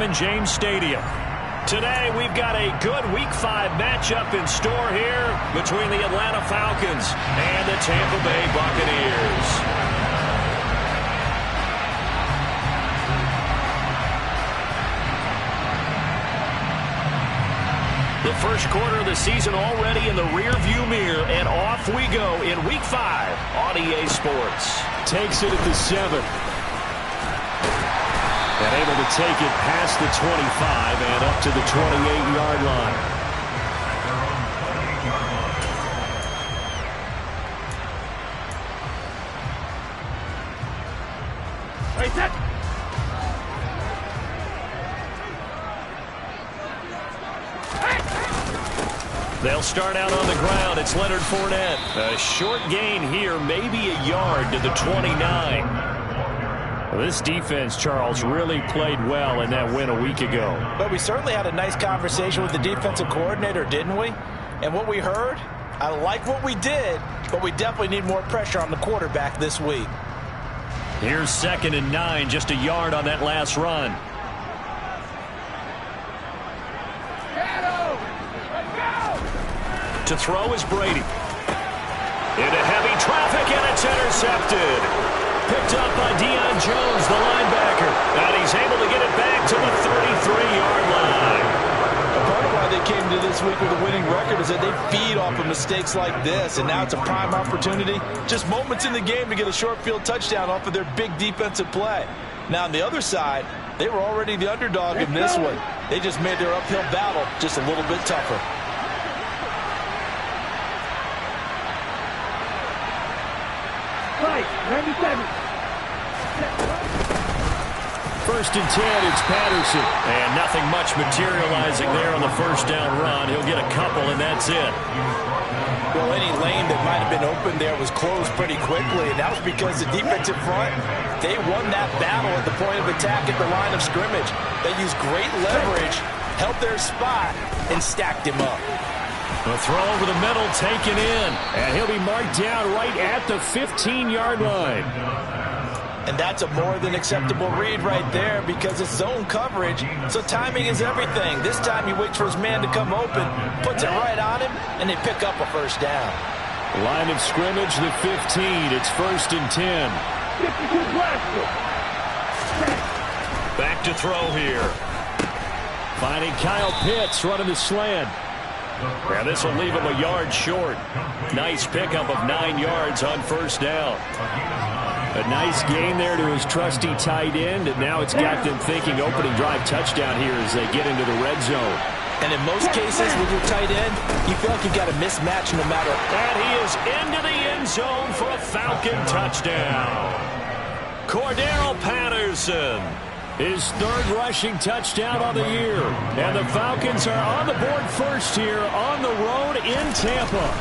Raymond James Stadium. Today, we've got a good Week 5 matchup in store here between the Atlanta Falcons and the Tampa Bay Buccaneers. The first quarter of the season already in the rearview mirror, and off we go in Week 5 on EA Sports. Takes it at the 7. And able to take it past the 25 and up to the 28-yard line. They'll start out on the ground. It's Leonard Fournette. A short gain here, maybe a yard to the 29. This defense, Charles, really played well in that win a week ago. But we certainly had a nice conversation with the defensive coordinator, didn't we? And what we heard, I like what we did, but we definitely need more pressure on the quarterback this week. Here's 2nd and 9, just a yard on that last run. To throw is Brady. Into heavy traffic, and it's intercepted. Picked up by Deion Jones, the linebacker. And he's able to get it back to the 33-yard line. A part of why they came to this week with a winning record is that they feed off of mistakes like this, and now it's a prime opportunity. Just moments in the game to get a short field touchdown off of their big defensive play. Now, on the other side, they were already the underdog in this one. They just made their uphill battle just a little bit tougher. Right, 97. 1st and 10, it's Patterson. And nothing much materializing there on the first down run. He'll get a couple, and that's it. Well, any lane that might have been open there was closed pretty quickly, and that was because the defensive front, they won that battle at the point of attack at the line of scrimmage. They used great leverage, held their spot, and stacked him up. A throw over the middle, taken in, and he'll be marked down right at the 15-yard line. And that's a more than acceptable read right there because it's zone coverage, so timing is everything. This time he waits for his man to come open, puts it right on him, and they pick up a first down. Line of scrimmage, the 15. It's 1st and 10. Back to throw here. Finding Kyle Pitts running the slant. Now this will leave him a yard short. Nice pickup of 9 yards on first down. A nice gain there to his trusty tight end, and now it's got them thinking opening drive touchdown here as they get into the red zone. And in most cases with your tight end, you feel like you've got a mismatch no matter. And he is into the end zone for a Falcon touchdown. Cordero Patterson. His 3rd rushing touchdown on the year. And the Falcons are on the board first here on the road in Tampa.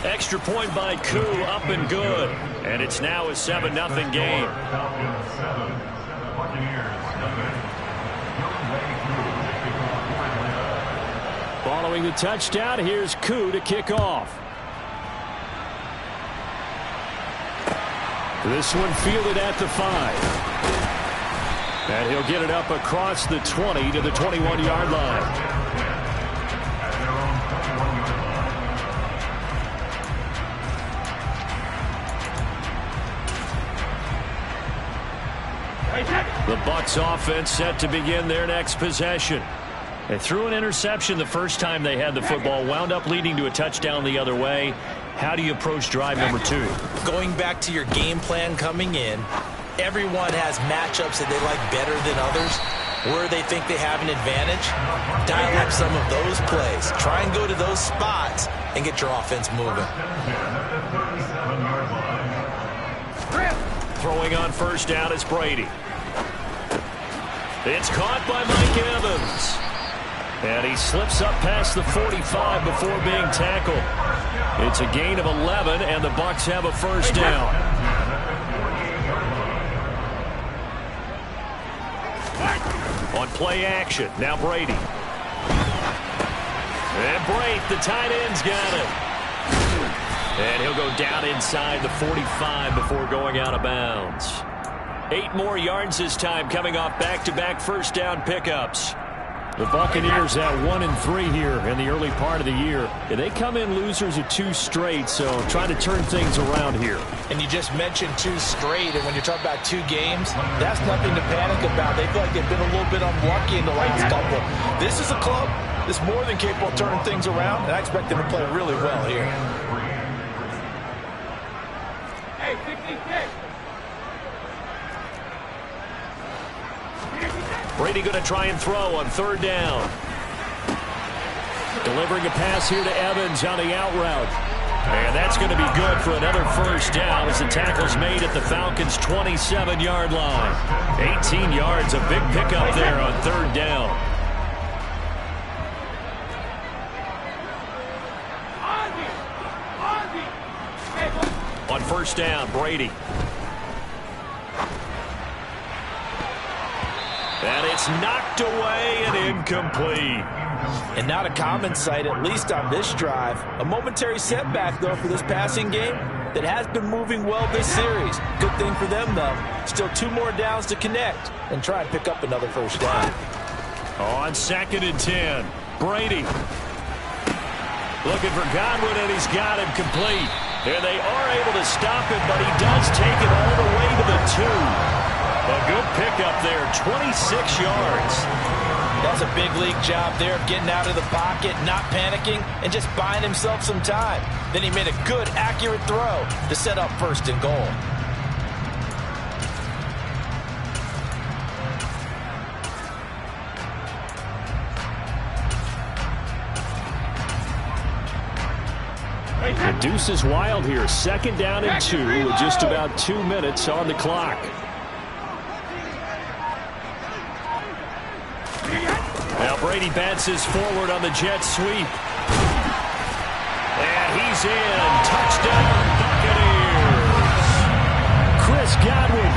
Extra point by Koo, up and good. And it's now a 7-0 game. Following the touchdown, here's Koo to kick off. This one fielded at the 5. And he'll get it up across the 20 to the 21-yard line. The Bucs offense set to begin their next possession. They threw an interception the first time they had the football, wound up leading to a touchdown the other way. How do you approach drive number 2? Going back to your game plan coming in, everyone has matchups that they like better than others, where they think they have an advantage. Dial up some of those plays. Try and go to those spots and get your offense moving. Throwing on first down is Brady. It's caught by Mike Evans. And he slips up past the 45 before being tackled. It's a gain of 11, and the Bucs have a first down. On play action, now Brady. And Brate, the tight end's got it. And he'll go down inside the 45 before going out of bounds. 8 more yards this time, coming off back-to-back first down pickups. The Buccaneers at 1-3 here in the early part of the year. And they come in losers of 2 straight, so trying to turn things around here. And you just mentioned 2 straight, and when you're talking about 2 games, that's nothing to panic about. They feel like they've been a little bit unlucky in the last couple. This is a club that's more than capable of turning things around, and I expect them to play really well here. Hey, 66. Brady going to try and throw on 3rd down. Delivering a pass here to Evans on the out route. And that's going to be good for another first down as the tackle's made at the Falcons' 27-yard line. 18 yards, a big pickup there on 3rd down. On 1st down, Brady. And it's knocked away and incomplete. And not a common sight, at least on this drive. A momentary setback, though, for this passing game that has been moving well this series. Good thing for them, though. Still 2 more downs to connect and try and pick up another first down. On 2nd and 10, Brady. Looking for Godwin, and he's got him complete. And they are able to stop him, but he does take it all the way to the 2. A good pickup there, 26 yards. That's a big league job there of getting out of the pocket, not panicking, and just buying himself some time. Then he made a good, accurate throw to set up 1st and goal. The deuce is wild here. 2nd down and 2 with just about 2 minutes on the clock. Now Brady bounces forward on the jet sweep. And he's in. Touchdown, Buccaneers. Chris Godwin.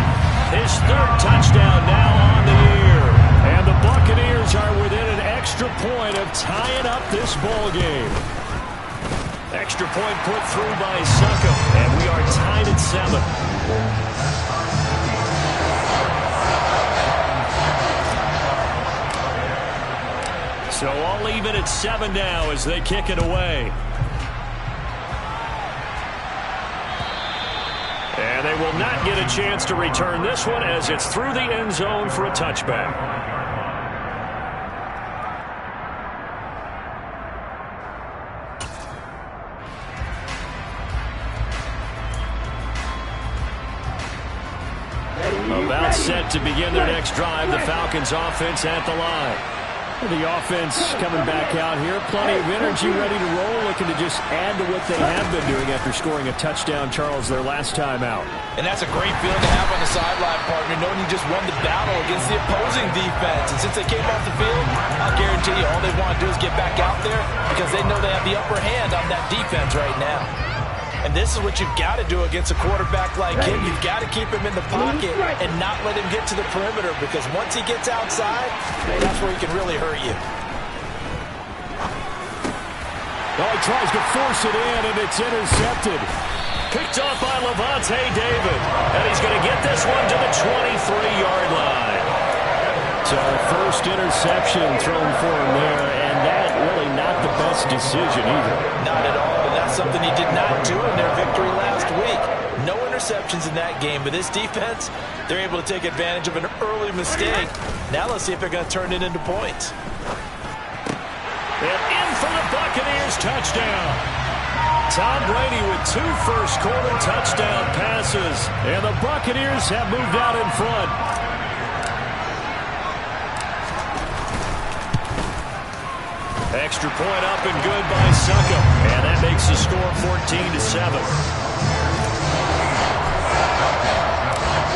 His 3rd touchdown now on the year. And the Buccaneers are within an extra point of tying up this ball game. Extra point put through by Suckup. And we are tied at 7. So all even at 7 now as they kick it away. And they will not get a chance to return this one as it's through the end zone for a touchback. About set to begin their next drive, the Falcons offense at the line. The offense coming back out here. Plenty of energy, ready to roll, looking to just add to what they have been doing after scoring a touchdown, Charles, their last time out. And that's a great feeling to have on the sideline, partner, knowing you just won the battle against the opposing defense. And since they came off the field, I'll guarantee you all they want to do is get back out there because they know they have the upper hand on that defense right now. And this is what you've got to do against a quarterback like him. You've got to keep him in the pocket and not let him get to the perimeter because once he gets outside, that's where he can really hurt you. Oh, he tries to force it in, and it's intercepted. Picked off by Levante David. And he's going to get this one to the 23-yard line. So first interception thrown for him there, and that really not the best decision either. Not at all, and that's something he did not do in their victory last week. No interceptions in that game, but this defense, they're able to take advantage of an early mistake. Now let's see if they're going to turn it into points. And in for the Buccaneers touchdown. Tom Brady with 2 first-quarter touchdown passes, and the Buccaneers have moved out in front. Extra point up and good by Suckup. And that makes the score 14-7.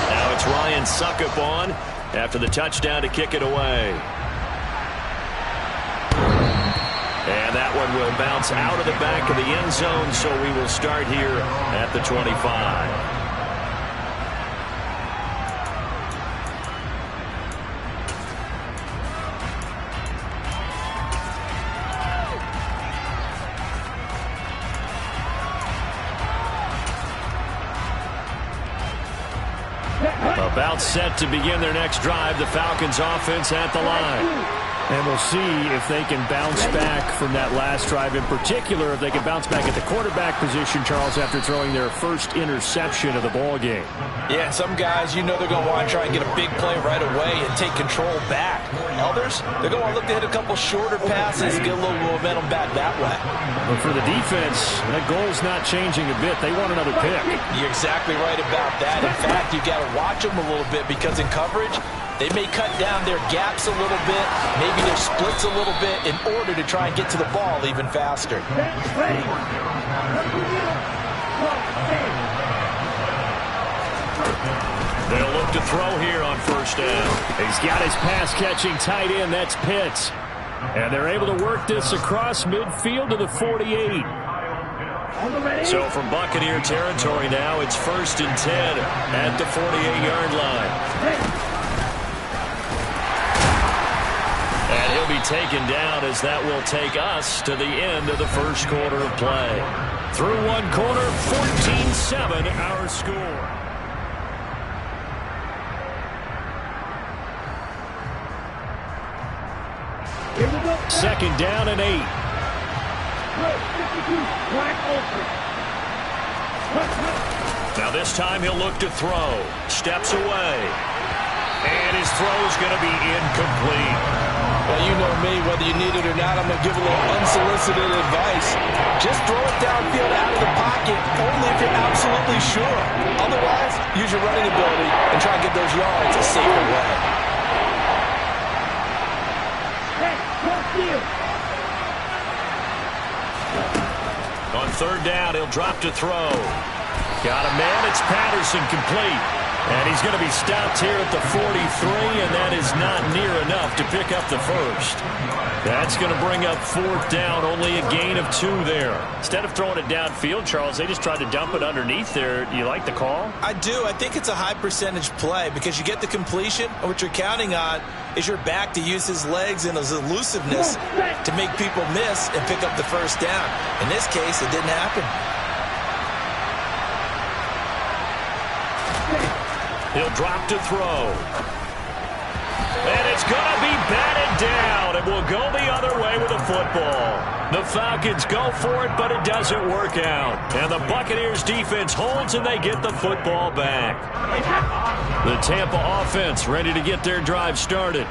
Now it's Ryan Suckup on after the touchdown to kick it away. And that one will bounce out of the back of the end zone, so we will start here at the 25. About timeout set to begin their next drive. The Falcons offense at the line. And we'll see if they can bounce back from that last drive. In particular, if they can bounce back at the quarterback position, Charles, after throwing their first interception of the ball game. Yeah, some guys, you know they're going to want to try and get a big play right away and take control back. Others, they're going to look to hit a couple shorter passes, get a little momentum back that way. But for the defense, that goal's not changing a bit. They want another pick. You're exactly right about that. In fact, you got to watch them a little bit because in coverage, they may cut down their gaps a little bit, maybe their splits a little bit in order to try and get to the ball even faster. They'll look to throw here on first down. He's got his pass-catching tight end. That's Pitts. And they're able to work this across midfield to the 48. So from Buccaneer territory now, it's 1st and 10 at the 48-yard line. And he'll be taken down as that will take us to the end of the first quarter of play. Through one quarter, 14-7 our score. Second down and 8. Now this time he'll look to throw. Steps away. And his throw's going to be incomplete. Well, you know me, whether you need it or not, I'm going to give a little unsolicited advice. Just throw it downfield out of the pocket, only if you're absolutely sure. Otherwise, use your running ability and try and get those yards a safer way. On third down, he'll drop to throw. Got a man, it's Patterson, complete. And he's going to be stopped here at the 43, and that is not near enough to pick up the first. That's going to bring up fourth down, only a gain of 2 there. Instead of throwing it downfield, Charles, they just tried to dump it underneath there. Do you like the call? I do. I think it's a high percentage play because you get the completion, and what you're counting on is your back to use his legs and his elusiveness to make people miss and pick up the first down. In this case, it didn't happen. He'll drop to throw. And it's going to be batted down. It will go the other way with the football. The Falcons go for it, but it doesn't work out. And the Buccaneers defense holds, and they get the football back. The Tampa offense ready to get their drive started.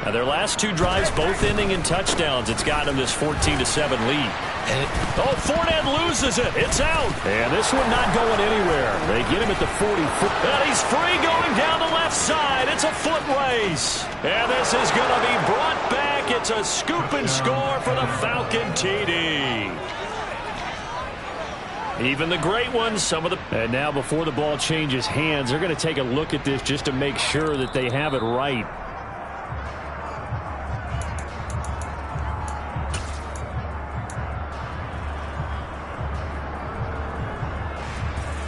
Now their last 2 drives, both ending in touchdowns. It's got them this 14-7 lead. Fournette loses it. It's out. And this one not going anywhere. They get him at the 44. And he's free going down the left side. It's a foot race. And this is going to be brought back. It's a scoop and score for the Falcon TD. Even the great ones, some of the... And now before the ball changes hands, they're going to take a look at this just to make sure that they have it right.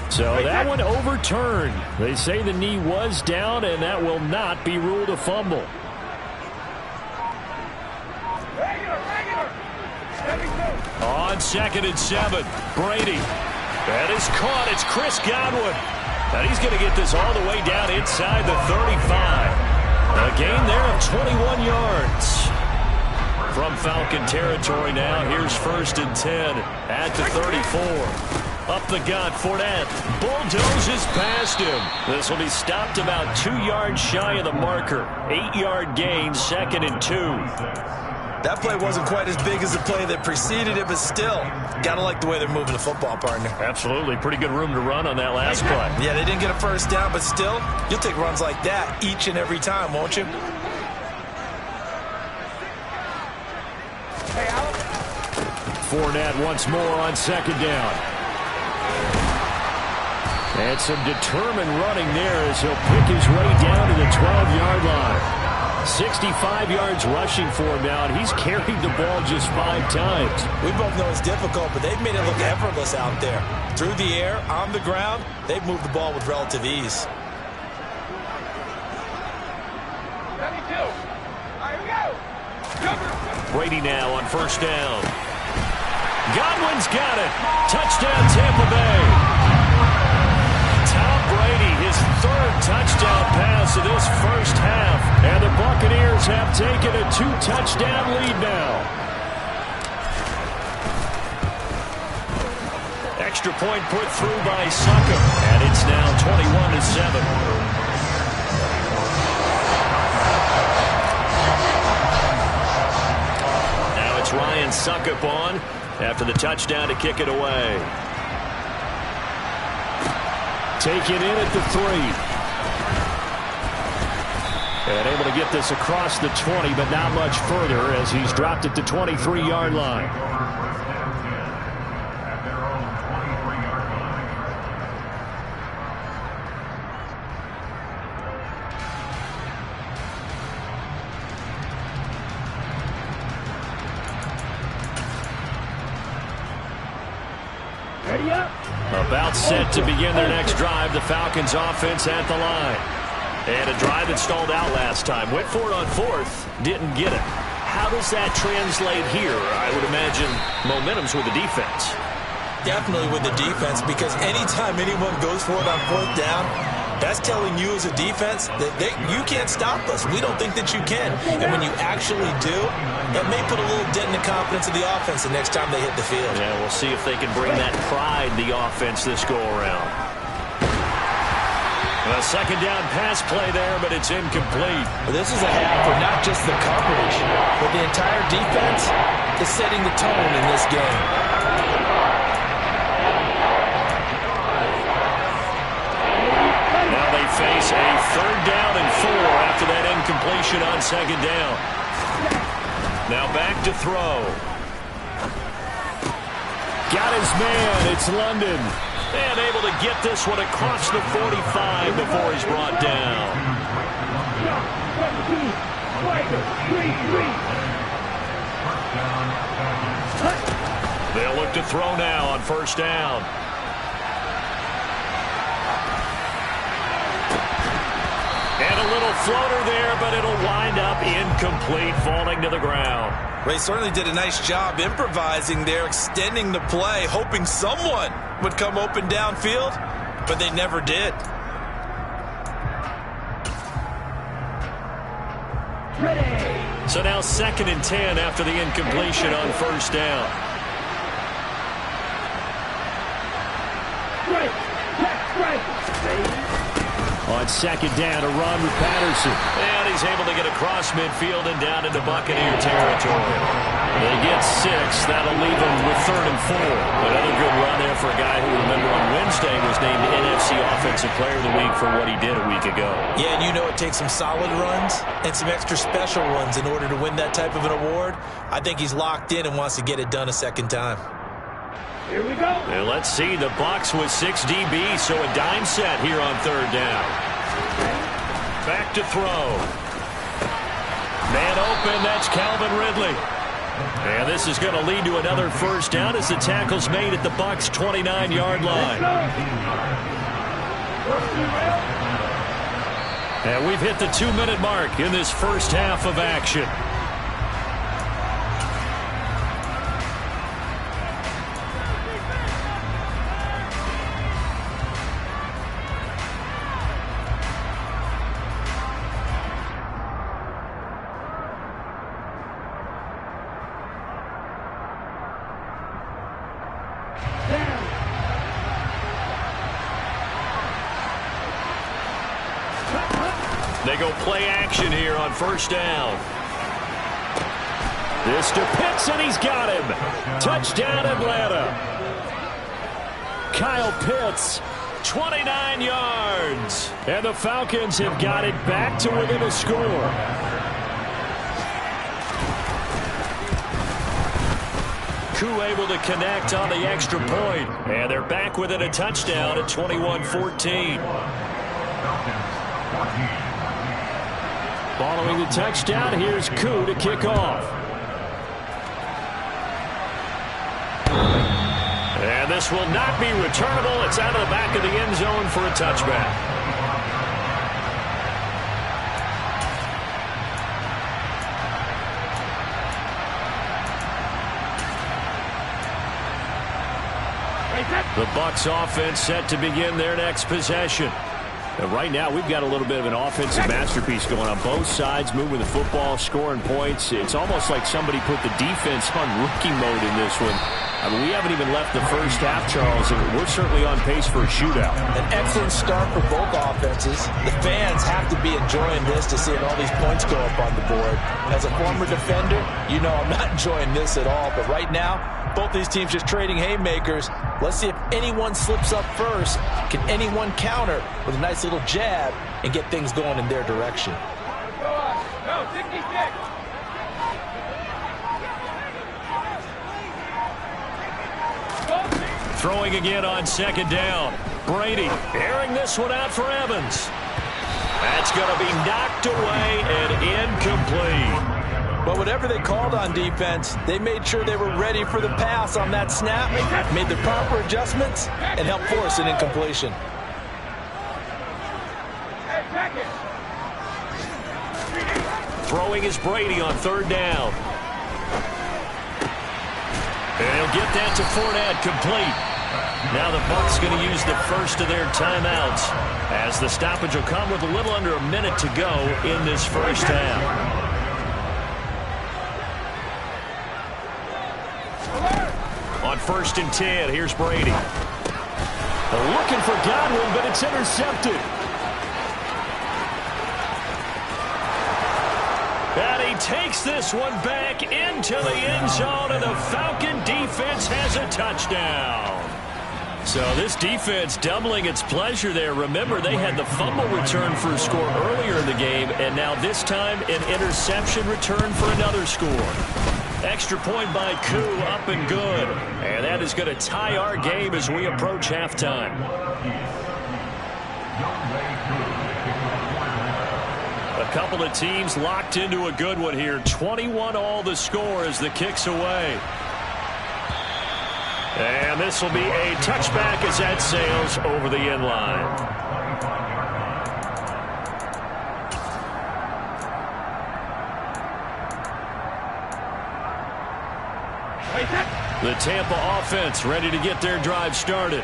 So that one overturned. They say the knee was down, and that will not be ruled a fumble. On 2nd and 7, Brady. That is caught. It's Chris Godwin. And he's going to get this all the way down inside the 35. A gain there of 21 yards. From Falcon territory now, here's 1st and 10 at the 34. Up the gut, Fournette bulldozes past him. This will be stopped about 2 yards shy of the marker. 8-yard gain, 2nd and 2. That play wasn't quite as big as the play that preceded it, but still, gotta like the way they're moving the football, partner. Absolutely. Pretty good room to run on that last play. Yeah, they didn't get a first down, but still, you'll take runs like that each and every time, won't you? Fournette once more on 2nd down. And some determined running there as he'll pick his way down to the 12-yard line. 65 yards rushing for him now, and he's carried the ball just 5 times. We both know it's difficult, but they've made it look effortless out there. Through the air, on the ground, they've moved the ball with relative ease. 72. All right, we go. Brady now on 1st down. Godwin's got it. Touchdown, Tampa Bay. Tom Brady, his 3rd third touchdown pass of this first half. And the Buccaneers have taken a 2-touchdown lead now. Extra point put through by Succop. And it's now 21-7. Ryan Succop on after the touchdown to kick it away. Take it in at the 3. And able to get this across the 20, but not much further as he's dropped it to 23-yard line. About set to begin their next drive. The Falcons offense at the line. And a drive that stalled out last time. Went for it on fourth. Didn't get it. How does that translate here? I would imagine momentum's with the defense. Definitely with the defense, because anytime anyone goes for it on fourth down, that's telling you as a defense that you can't stop us. We don't think that you can. And when you actually do, that may put a little dent in the confidence of the offense the next time they hit the field. Yeah, we'll see if they can bring that pride in the offense this go-around. A second down pass play there, but it's incomplete. Well, this is a half for not just the coverage, but the entire defense is setting the tone in this game. Face a third down and 4 after that incompletion on second down. Now back to throw. Got his man. It's London. And able to get this one across the 45 before he's brought down. They'll look to throw now on first down. And a little floater there, but it'll wind up incomplete, falling to the ground. Ray certainly did a nice job improvising there, extending the play, hoping someone would come open downfield, but they never did. Ready. So now 2nd and 10 after the incompletion on first down. On second down, a run with Patterson. And he's able to get across midfield and down into Buccaneer territory. They get 6. That'll leave them with 3rd and 4. Another good run there for a guy who, remember, on Wednesday was named NFC Offensive Player of the Week for what he did a week ago. Yeah, and you know it takes some solid runs and some extra special runs in order to win that type of an award. I think he's locked in and wants to get it done a second time. Here we go. And let's see, the Bucs with 6 DBs, so a dime set here on third down. Back to throw. Man open, that's Calvin Ridley. And this is going to lead to another first down as the tackle's made at the Bucs' 29-yard line. And we've hit the 2-minute mark in this first half of action. They go play action here on first down. This to Pitts, and he's got him. Touchdown, Atlanta. Kyle Pitts, 29 yards. And the Falcons have got it back to within a score. Koo able to connect on the extra point. And they're back within a touchdown at 21-14. Following the touchdown, here's Koo to kick off. And this will not be returnable. It's out of the back of the end zone for a touchback. The Bucs offense set to begin their next possession. And right now, we've got a little bit of an offensive masterpiece going on both sides, moving the football, scoring points. It's almost like somebody put the defense on rookie mode in this one. I mean, we haven't even left the first half, Charles, and we're certainly on pace for a shootout. An excellent start for both offenses. The fans have to be enjoying this to seeing all these points go up on the board. As a former defender, you know I'm not enjoying this at all. But right now, both these teams just trading haymakers. Let's see if anyone slips up first. Can anyone counter with a nice little jab and get things going in their direction? Throwing again on second down. Brady airing this one out for Evans. That's going to be knocked away and incomplete. But whatever they called on defense, they made sure they were ready for the pass on that snap, made the proper adjustments, and helped force an incompletion. Throwing is Brady on third down. And he'll get that to Fournette, complete. Now the Bucs going to use the first of their timeouts as the stoppage will come with a little under a minute to go in this first half. On 1st and 10, here's Brady. Looking for Godwin, but it's intercepted. And he takes this one back into the end zone, and the Falcon defense has a touchdown. So this defense doubling its pleasure there. Remember, they had the fumble return for a score earlier in the game, and now this time an interception return for another score. Extra point by Koo, up and good. And that is going to tie our game as we approach halftime. A couple of teams locked into a good one here. 21-all the score as the kick's away. And this will be a touchback as that sails over the end line. The Tampa offense ready to get their drive started.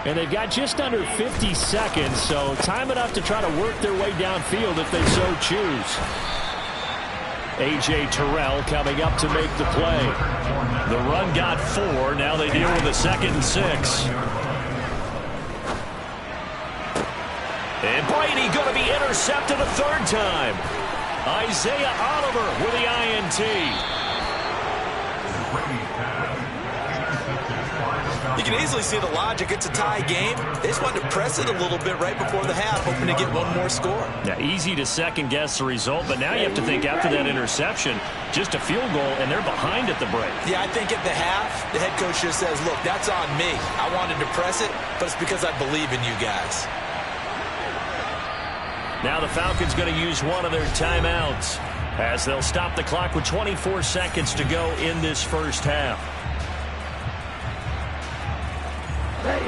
And they've got just under 50 seconds, so time enough to try to work their way downfield if they so choose. A.J. Terrell coming up to make the play. The run got 4. Now they deal with a 2nd and 6. And Brady going to be intercepted a third time. Isaiah Oliver with the INT. You can easily see the logic. It's a tie game. They just wanted to press it a little bit right before the half, hoping to get one more score. Yeah, easy to second-guess the result, but now you have to think after that interception, just a field goal, and they're behind at the break. Yeah, I think at the half, the head coach just says, look, that's on me. I wanted to press it, but it's because I believe in you guys. Now the Falcons going to use one of their timeouts as they'll stop the clock with 24 seconds to go in this first half. Ready.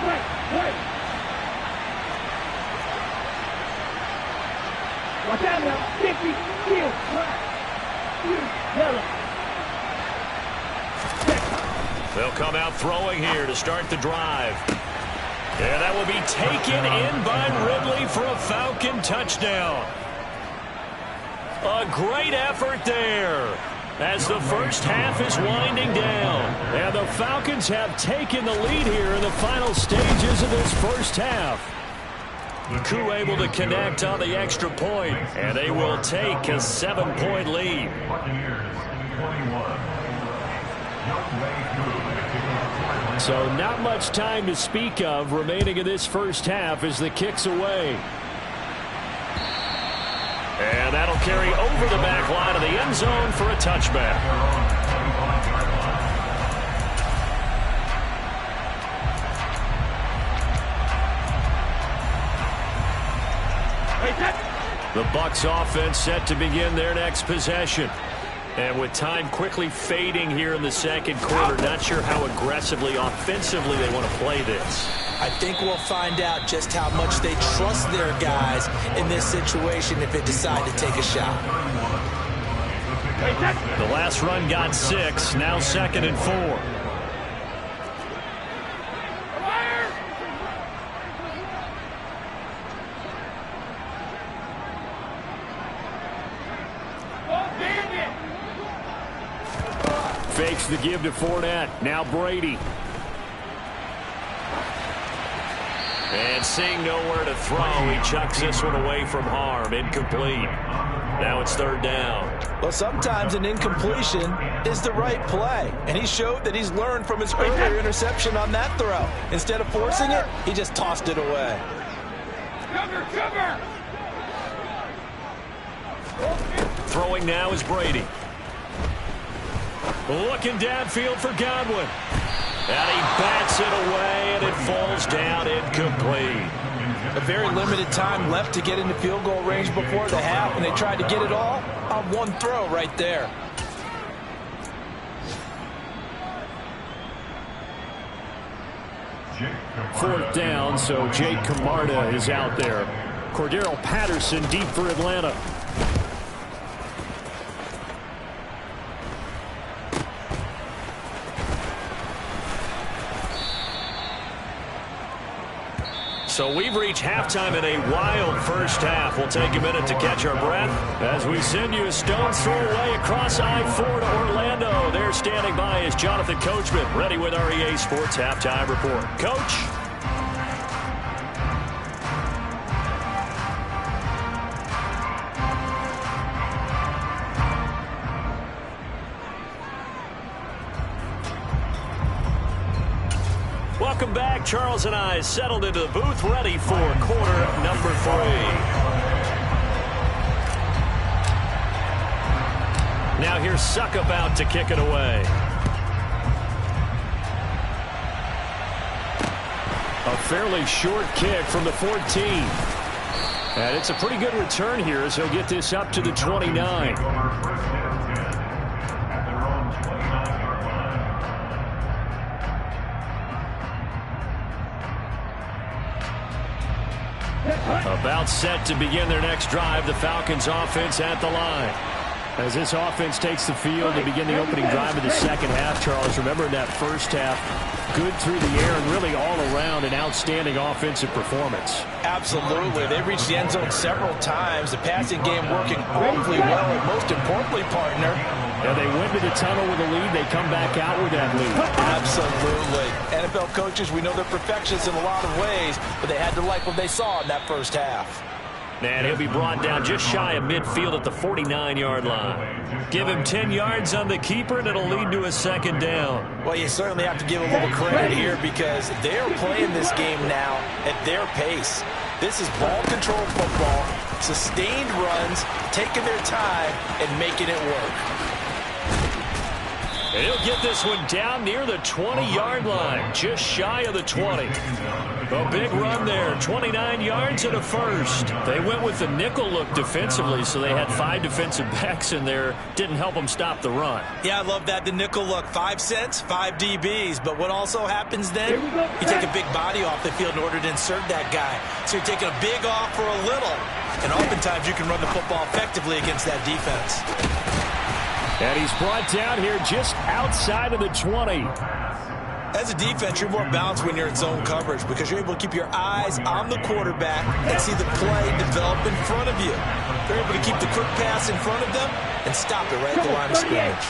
Wait. Watch out now. 50, kill, crack. Yellow. They'll come out throwing here to start the drive. And that will be taken in by Ridley for a Falcon touchdown. A great effort there as the first half is winding down. And the Falcons have taken the lead here in the final stages of this first half. Koo able to connect on the extra point, and they will take a 7-point lead. So not much time to speak of remaining in this first half as the kick's away. And that'll carry over the back line of the end zone for a touchback. The Bucs offense set to begin their next possession. And with time quickly fading here in the second quarter, not sure how aggressively, offensively they want to play this. I think we'll find out just how much they trust their guys in this situation if they decide to take a shot. The last run got 6, now 2nd and 4. Fakes the give to Fournette. Now Brady. And seeing nowhere to throw, he chucks this one away from harm. Incomplete. Now it's third down. Well, sometimes an incompletion is the right play. And he showed that he's learned from his earlier interception on that throw. Instead of forcing it, he just tossed it away. Cover! Throwing now is Brady. Looking downfield for Godwin. And he bats it away, and it falls down incomplete. A very limited time left to get into field goal range before the half, and they tried to get it all on one throw right there. Fourth down, so Jake Camarda is out there. Cordero Patterson deep for Atlanta. So we've reached halftime in a wild first half. We'll take a minute to catch our breath as we send you a stone's throw away across I-4 to Orlando. There standing by is Jonathan Coachman, ready with our EA Sports Halftime Report. Coach. Welcome back. Charles and I settled into the booth, ready for quarter number 3. Now here's Suckup out to kick it away. A fairly short kick from the 14. And it's a pretty good return here as he'll get this up to the 29. About set to begin their next drive, the Falcons offense at the line. As this offense takes the field to begin the opening drive of the second half, Charles, remember in that first half, good through the air and really all around an outstanding offensive performance. Absolutely. They reached the end zone several times. The passing game working awfully well, and most importantly, partner, Yeah, they went to the tunnel with a lead. They come back out with that lead. absolutely. NFL coaches, we know they're perfectionists in a lot of ways, but they had to like what they saw in that first half. And he'll be brought down just shy of midfield at the 49-yard line. Give him 10 yards on the keeper, and it'll lead to a second down. Well, you certainly have to give a little credit here because they are playing this game now at their pace. This is ball control football, sustained runs, taking their time, and making it work. And he'll get this one down near the 20-yard line, just shy of the 20. A big run there, 29 yards and a first. They went with the nickel look defensively, so they had 5 defensive backs in there. Didn't help them stop the run. Yeah, I love that, the nickel look. 5 cents, 5 DBs. But what also happens then, you take a big body off the field in order to insert that guy. So you're taking a big off for a little. And oftentimes you can run the football effectively against that defense. And he's brought down here just outside of the 20. As a defense, you're more balanced when you're in zone coverage because you're able to keep your eyes on the quarterback and see the play develop in front of you. They're able to keep the quick pass in front of them and stop it right at the line of scrimmage.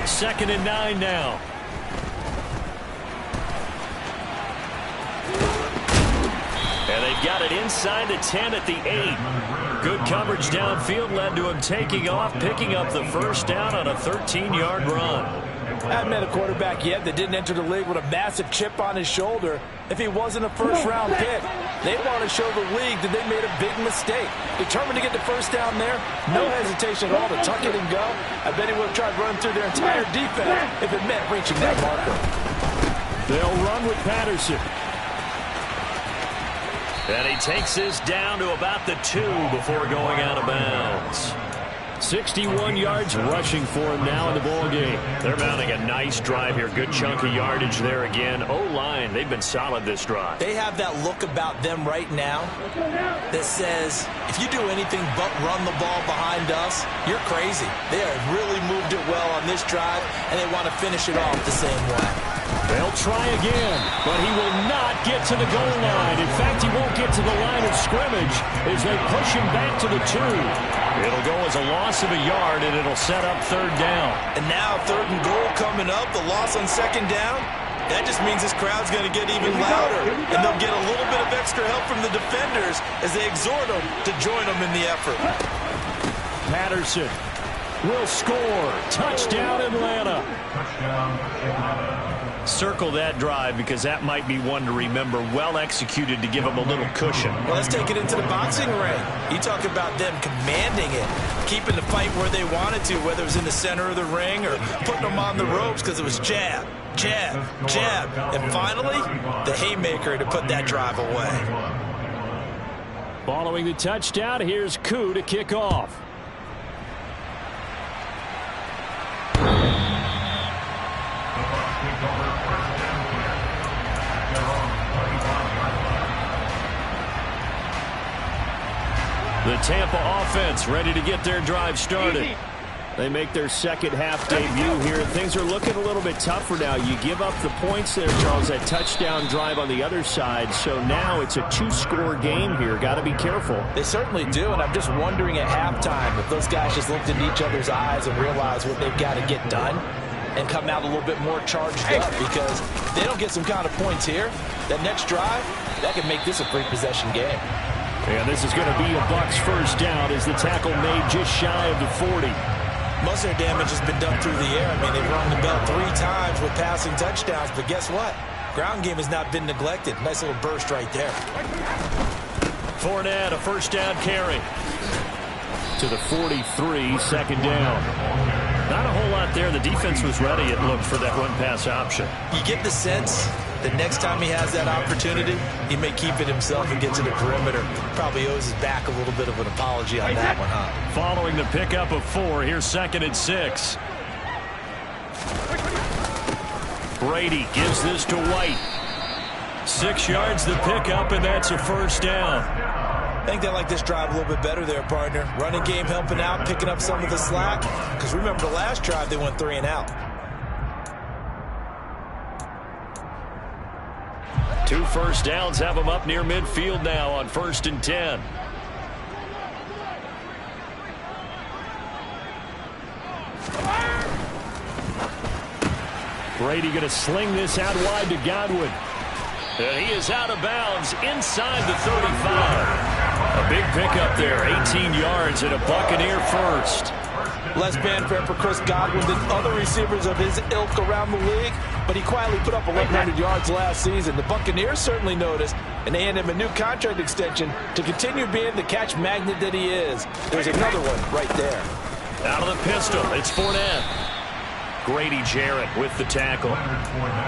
Second and 9 now. And they've got it inside the 10 at the 8. Good coverage downfield led to him taking off, picking up the first down on a 13-yard run. I haven't met a quarterback yet that didn't enter the league with a massive chip on his shoulder if he wasn't a first-round pick. They want to show the league that they made a big mistake. Determined to get the first down there, no hesitation at all to tuck it and go. I bet he would have tried running through their entire defense if it meant reaching that marker. They'll run with Patterson. And he takes this down to about the 2 before going out of bounds. 61 yards rushing for him now in the ball game. They're mounting a nice drive here. Good chunk of yardage there again. O-line, they've been solid this drive. They have that look about them right now that says, if you do anything but run the ball behind us, you're crazy. They have really moved it well on this drive, and they want to finish it off the same way. They'll try again, but he will not get to the goal line. In fact, he won't get to the line of scrimmage as they push him back to the 2. It'll go as a loss of a yard, and it'll set up 3rd down. And now 3rd and goal coming up, the loss on 2nd down. That just means this crowd's going to get even louder, and they'll get a little bit of extra help from the defenders as they exhort them to join them in the effort. Patterson will score. Touchdown, Atlanta. Circle that drive because that might be one to remember. Well executed to give them a little cushion. Well, let's take it into the boxing ring. You talk about them commanding it, keeping the fight where they wanted to, whether it was in the center of the ring or putting them on the ropes because it was jab, jab, jab. And finally, the haymaker to put that drive away. Following the touchdown, here's Koo to kick off. The Tampa offense ready to get their drive started. They make their second half debut here. Things are looking a little bit tougher now. You give up the points there, Charles, that touchdown drive on the other side. So now it's a 2-score game here. Got to be careful. They certainly do, and I'm just wondering at halftime if those guys just looked into each other's eyes and realized what they've got to get done and come out a little bit more charged up, because if they don't get some kind of points here, that next drive, that could make this a 3-possession game. And this is going to be a Bucs first down as the tackle made just shy of the 40. Most of their damage has been done through the air. I mean, they've rung the bell 3 times with passing touchdowns, but guess what? Ground game has not been neglected. Nice little burst right there. Fournette, a first down carry. To the 43, second down. Not a whole lot there. The defense was ready, it looked, for that run-pass option. You get the sense that next time he has that opportunity, he may keep it himself and get to the perimeter. Probably owes his back a little bit of an apology on that one, huh? Following the pickup of 4, here's 2nd and 6. Brady gives this to White. 6 yards the pickup, and that's a first down. I think they like this drive a little bit better there, partner. Running game helping out, picking up some of the slack. Because remember the last drive, they went 3 and out. 2 first downs have them up near midfield now on 1st and 10. Brady going to sling this out wide to Godwin. And he is out of bounds inside the 35. A big pickup there, 18 yards and a Buccaneer first. Less fanfare for Chris Godwin than other receivers of his ilk around the league, but he quietly put up 1,100 yards last season. The Buccaneers certainly noticed, and they handed him a new contract extension to continue being the catch magnet that he is. There's another one right there. Out of the pistol, it's Fournette. Grady Jarrett with the tackle.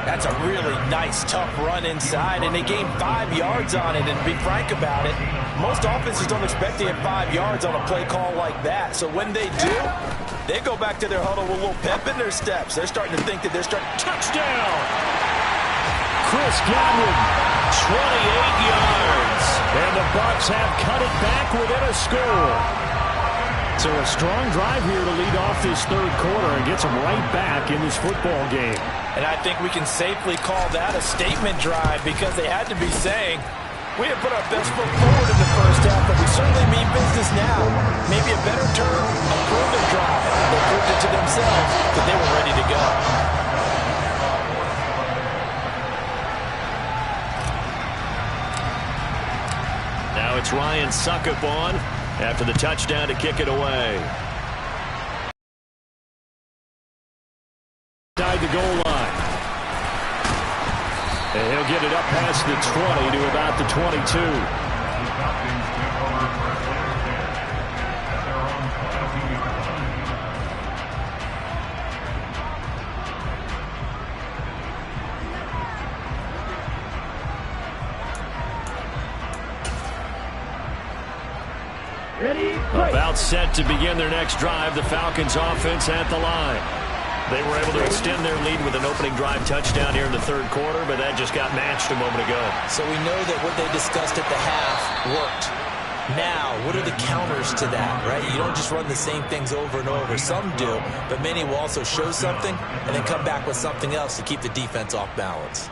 That's a really nice, tough run inside, and they gained 5 yards on it. And to be frank about it, most offenses don't expect to get 5 yards on a play call like that. So when they do, they go back to their huddle with a little pep in their steps. They're starting to think that they're starting. Touchdown! Chris Godwin, 28 yards. And the Bucs have cut it back within a score. So a strong drive here to lead off this 3rd quarter and gets them right back in this football game. And I think we can safely call that a statement drive, because they had to be saying, we have put our best foot forward in the first half, but we certainly mean business now. Maybe a better term, a proven drive. They proved it to themselves that they were ready to go. Now it's Ryan Suckup on after the touchdown to kick it away. Inside the goal line. And he'll get it up past the 20 to about the 22. About set to begin their next drive. The Falcons offense at the line. They were able to extend their lead with an opening drive touchdown here in the 3rd quarter, but that just got matched a moment ago. So we know that what they discussed at the half worked. Now, what are the counters to that, right? You don't just run the same things over and over. Some do, but many will also show something and then come back with something else to keep the defense off balance.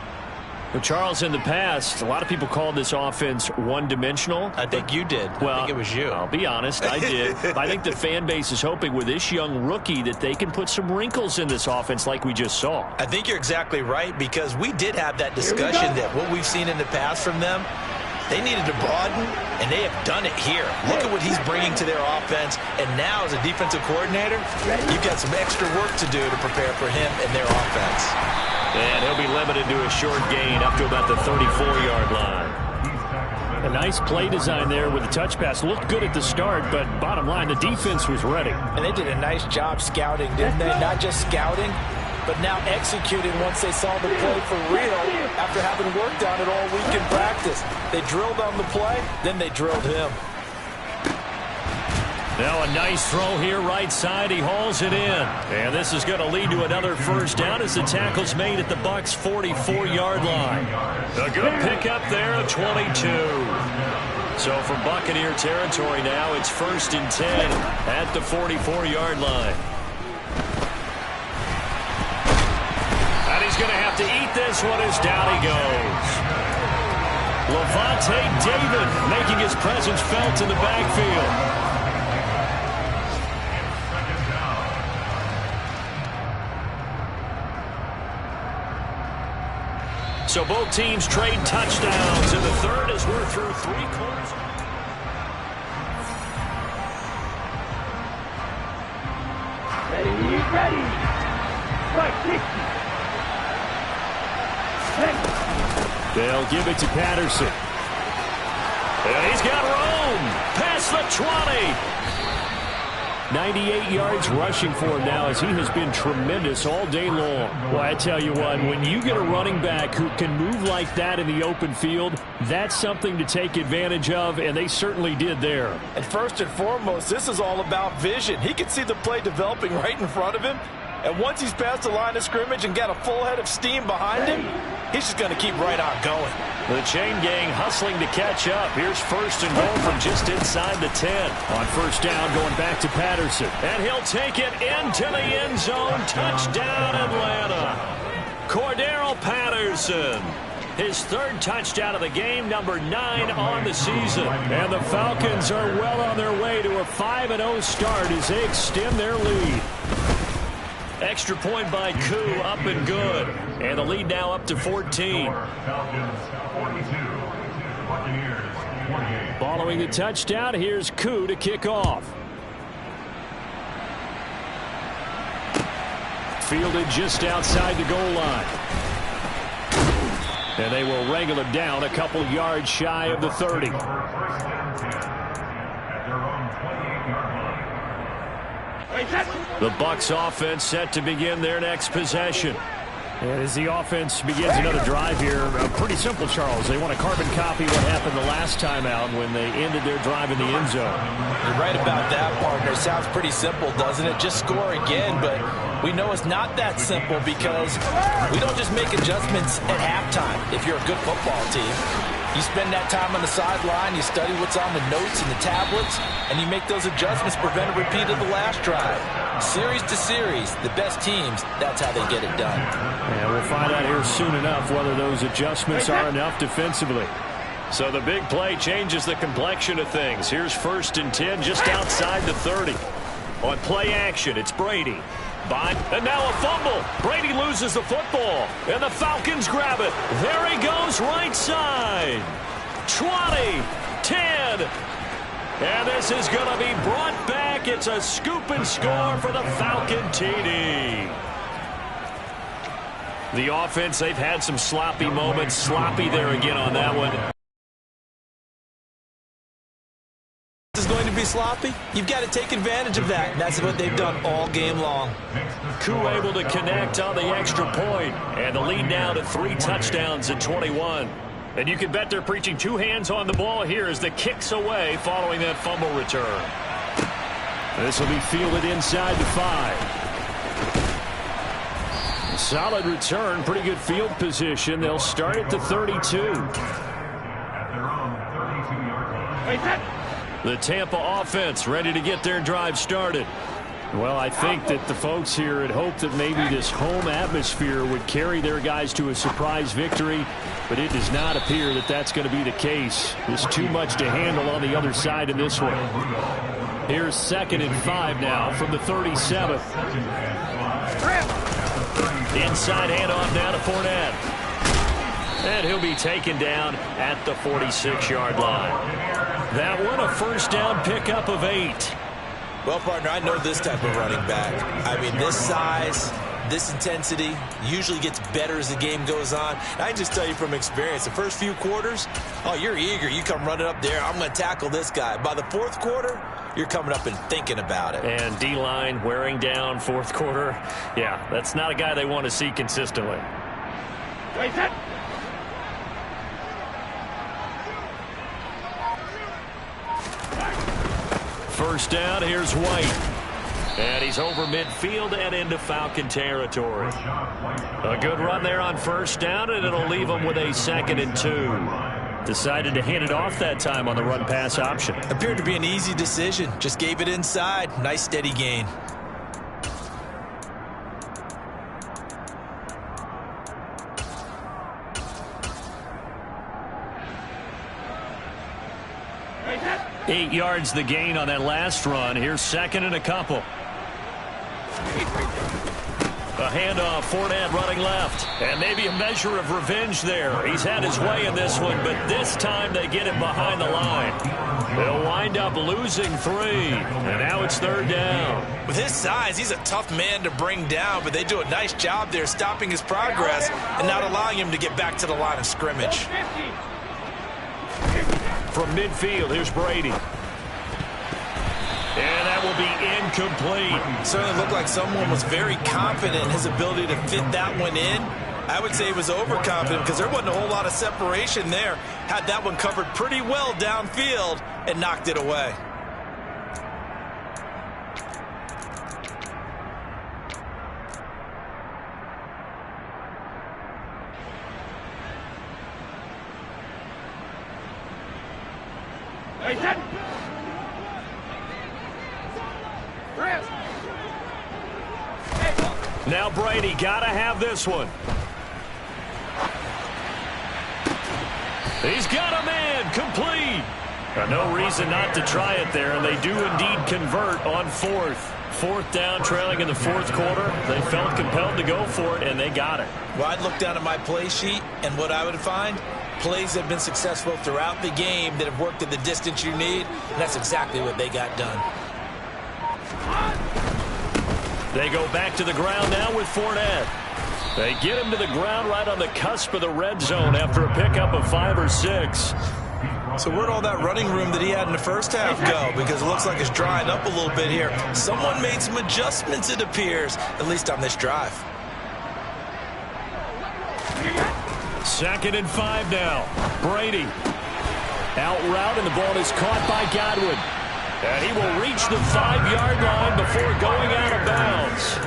Well, Charles, in the past, a lot of people called this offense one-dimensional. I think you did. Well, I think it was you. I'll be honest, I did. I think the fan base is hoping with this young rookie that they can put some wrinkles in this offense like we just saw. I think you're exactly right, because we did have that discussion that what we've seen in the past from them, they needed to broaden, and they have done it here. Look at what he's bringing to their offense, and now as a defensive coordinator, you've got some extra work to do to prepare for him and their offense. And he'll be limited to a short gain up to about the 34-yard line. A nice play design there with the touch pass. Looked good at the start, but bottom line, the defense was ready. And they did a nice job scouting, didn't they? Not just scouting, but now executing once they saw the play for real after having worked on it all week in practice. They drilled on the play, then they drilled him. Now a nice throw here right side. He hauls it in. And this is going to lead to another first down as the tackle's made at the Bucs' 44-yard line. A good pickup there of 22. So from Buccaneer territory now, it's 1st and 10 at the 44-yard line. And he's going to have to eat this one as down he goes. Levante David making his presence felt in the backfield. So both teams trade touchdowns in the third as we're through 3 quarters. Ready. Strike 60. They'll give it to Patterson. And he's got room. Past the 20. 98 yards rushing for him now as he has been tremendous all day long. Well, I tell you what, when you get a running back who can move like that in the open field, that's something to take advantage of, and they certainly did there. And first and foremost, this is all about vision. He can see the play developing right in front of him, and once he's past the line of scrimmage and got a full head of steam behind him, he's just going to keep right on going. The chain gang hustling to catch up. Here's 1st and goal from just inside the 10. On first down, going back to Patterson. And he'll take it into the end zone. Touchdown, Atlanta. Cordero Patterson. His 3rd touchdown of the game, number 9 on the season. And the Falcons are well on their way to a 5-0 start as they extend their lead. Extra point by Koo, up and good. And the lead now up to 14. Following the touchdown, here's Koo to kick off. Fielded just outside the goal line. And they will wrangle him down a couple yards shy of the 30. The Bucs offense set to begin their next possession. And as the offense begins another drive here, pretty simple, Charles. They want to carbon copy what happened the last time out when they ended their drive in the end zone. You're right about that, partner. Sounds pretty simple, doesn't it? Just score again, but we know it's not that simple because we don't just make adjustments at halftime if you're a good football team. You spend that time on the sideline, you study what's on the notes and the tablets, and you make those adjustments to prevent a repeat of the last drive. Series to series, the best teams, that's how they get it done. And we'll find out here soon enough whether those adjustments are enough defensively. So the big play changes the complexion of things. Here's 1st and 10 just outside the 30. On play action, it's Brady. And now a fumble. Brady loses the football, and the Falcons grab it. There he goes, right side. 20, 10. And this is going to be brought back. It's a scoop and score for the Falcon TD. The offense, they've had some sloppy moments. Sloppy there again on that one. Is going to be sloppy, you've got to take advantage of that. And that's what they've done all game long. Koo able to connect on the extra point, and the lead now to 3 touchdowns at 21. And you can bet they're preaching 2 hands on the ball here as the kick's away following that fumble return. This will be fielded inside the 5. Solid return, pretty good field position. They'll start at the 32. The Tampa offense ready to get their drive started. Well, I think that the folks here had hoped that maybe this home atmosphere would carry their guys to a surprise victory, but it does not appear that that's going to be the case. There's too much to handle on the other side in this one. Here's 2nd and 5 now from the 37. Inside handoff now to Fournette. And he'll be taken down at the 46-yard line. That one a first down pickup of 8. Well, partner, I know this type of running back. I mean, this size, this intensity usually gets better as the game goes on. And I can just tell you from experience, the first few quarters, oh, you're eager. You come running up there, I'm going to tackle this guy. By the 4th quarter, you're coming up and thinking about it. And D-line wearing down 4th quarter. Yeah, that's not a guy they want to see consistently. First down, here's White. And he's over midfield and into Falcon territory. A good run there on first down, and it'll leave him with a 2nd and 2. Decided to hand it off that time on the run-pass option. Appeared to be an easy decision. Just gave it inside. Nice steady gain. Eight yards the gain on that last run. Here's 2nd and a couple. A handoff, Fournette running left. And maybe a measure of revenge there. He's had his way in this one, but this time they get him behind the line. They'll wind up losing 3. And now it's 3rd down. With his size, he's a tough man to bring down, but they do a nice job there stopping his progress and not allowing him to get back to the line of scrimmage. From midfield, here's Brady. And that will be incomplete. Certainly looked like someone was very confident in his ability to fit that one in. I would say he was overconfident because there wasn't a whole lot of separation there. Had that one covered pretty well downfield and knocked it away. Now Brady got to have this one. He's got a man complete. No reason not to try it there, and they do indeed convert on 4th. 4th down, trailing in the 4th quarter. They felt compelled to go for it, and they got it. Well, I'd look down at my play sheet, and what I would find, plays have been successful throughout the game that have worked at the distance you need, and that's exactly what they got done. They go back to the ground now with Fournette. They get him to the ground right on the cusp of the red zone after a pickup of 5 or 6. So where'd all that running room that he had in the first half go? Because it looks like it's drying up a little bit here. Someone made some adjustments, it appears, at least on this drive. 2nd and 5 now. Brady. Out route, and the ball is caught by Godwin. And he will reach the 5-yard line before going out of bounds.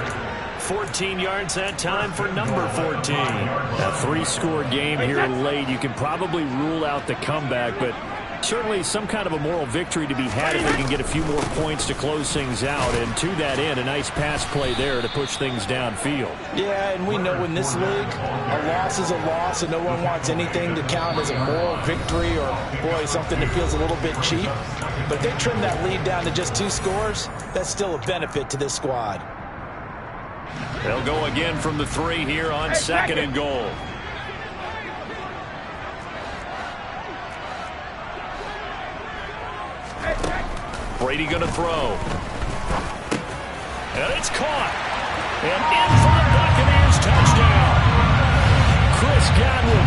14 yards that time for number 14. A 3-score game here late. You can probably rule out the comeback, but certainly some kind of a moral victory to be had if they can get a few more points to close things out. And to that end, a nice pass play there to push things downfield. Yeah, and we know in this league, a loss is a loss, and no one wants anything to count as a moral victory or, boy, something that feels a little bit cheap. But if they trim that lead down to just 2 scores, that's still a benefit to this squad. They'll go again from the 3 here on 2nd and goal. Brady going to throw. And it's caught. And in for the Buccaneers touchdown. Chris Godwin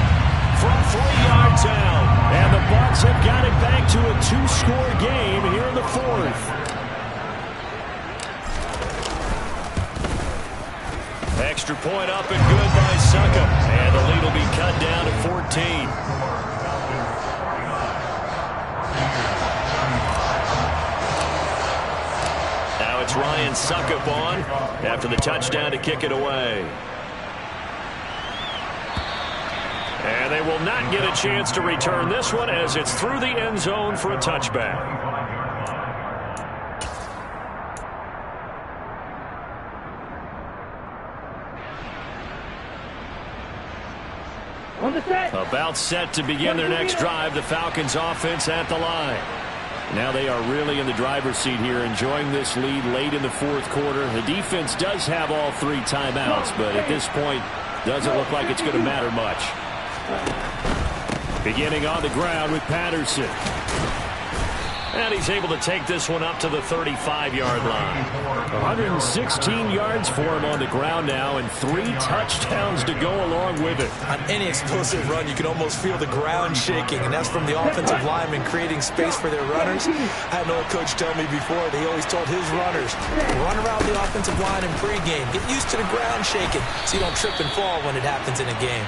from 3 yards out. And the Bucs have got it back to a 2-score game here in the 4th. Extra point up and good by Suckup. And the lead will be cut down to 14. Now it's Ryan Suckup on after the touchdown to kick it away. And they will not get a chance to return this one as it's through the end zone for a touchback. On the set. About set to begin their next drive. The Falcons offense at the line. Now they are really in the driver's seat here, enjoying this lead late in the fourth quarter. The defense does have all 3 timeouts, but at this point, doesn't look like it's going to matter much. Beginning on the ground with Patterson. And he's able to take this one up to the 35-yard line. 116 yards for him on the ground now, and 3 touchdowns to go along with it. On any explosive run, you can almost feel the ground shaking, and that's from the offensive linemen creating space for their runners. I had an old coach tell me before, they always told his runners, run around the offensive line in pregame. Get used to the ground shaking so you don't trip and fall when it happens in a game.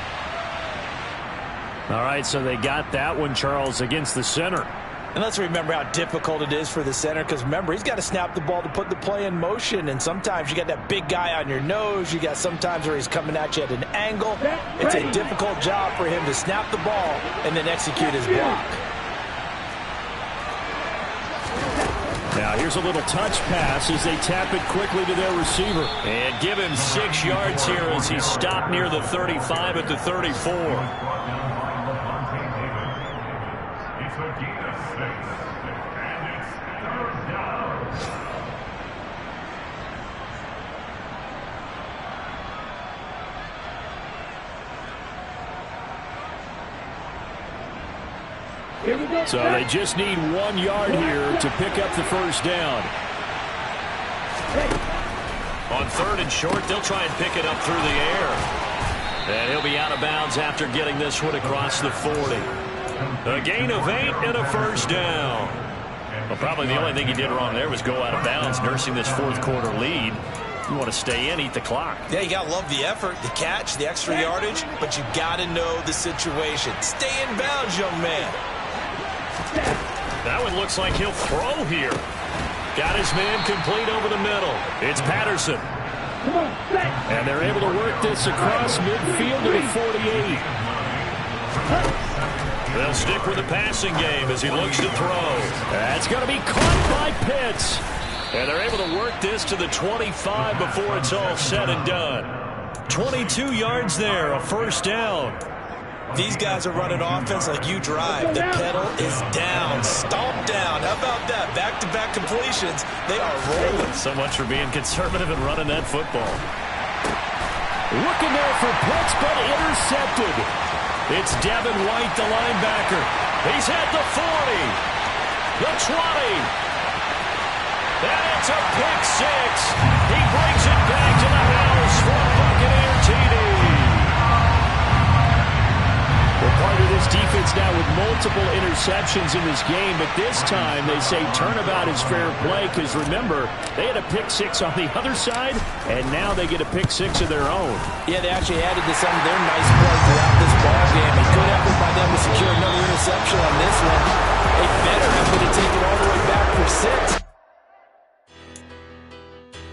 All right, so they got that one, Charles, against the center. And let's remember how difficult it is for the center, because remember, he's got to snap the ball to put the play in motion, and sometimes you got that big guy on your nose. You got sometimes where he's coming at you at an angle. It's a difficult job for him to snap the ball and then execute his block. Now here's a little touch pass as they tap it quickly to their receiver. And give him 6 yards here as he stopped near the 35 at the 34. So they just need 1 yard here to pick up the first down. On 3rd and short, they'll try and pick it up through the air. And he'll be out of bounds after getting this one across the 40. A gain of 8 and a first down. Well, probably the only thing he did wrong there was go out of bounds, nursing this fourth quarter lead. You want to stay in, eat the clock. Yeah, you got to love the effort, the catch, the extra yardage, but you got to know the situation. Stay in bounds, young man. That one looks like he'll throw here. Got his man complete over the middle. It's Patterson. And they're able to work this across midfield to the 48. They'll stick with the passing game as he looks to throw. That's going to be caught by Pitts. And they're able to work this to the 25 before it's all said and done. 22 yards there, a first down. These guys are running offense like you drive. The pedal is down, stomp down. How about that? Back-to-back completions. They are rolling. So much for being conservative and running that football. Looking there for Pitts, but intercepted. It's Devin White, the linebacker. He's at the 40, the 20. And it's a pick 6. He brings it back to the house for a Buccaneer TD. Well, part of this defense now with multiple interceptions in this game, but this time they say turnabout is fair play because, remember, they had a pick 6 on the other side, and now they get a pick 6 of their own. Yeah, they actually added to some of their nice play throughout this ball game. A good effort by them to secure another interception on this one. They better have to take it all the way back for 6.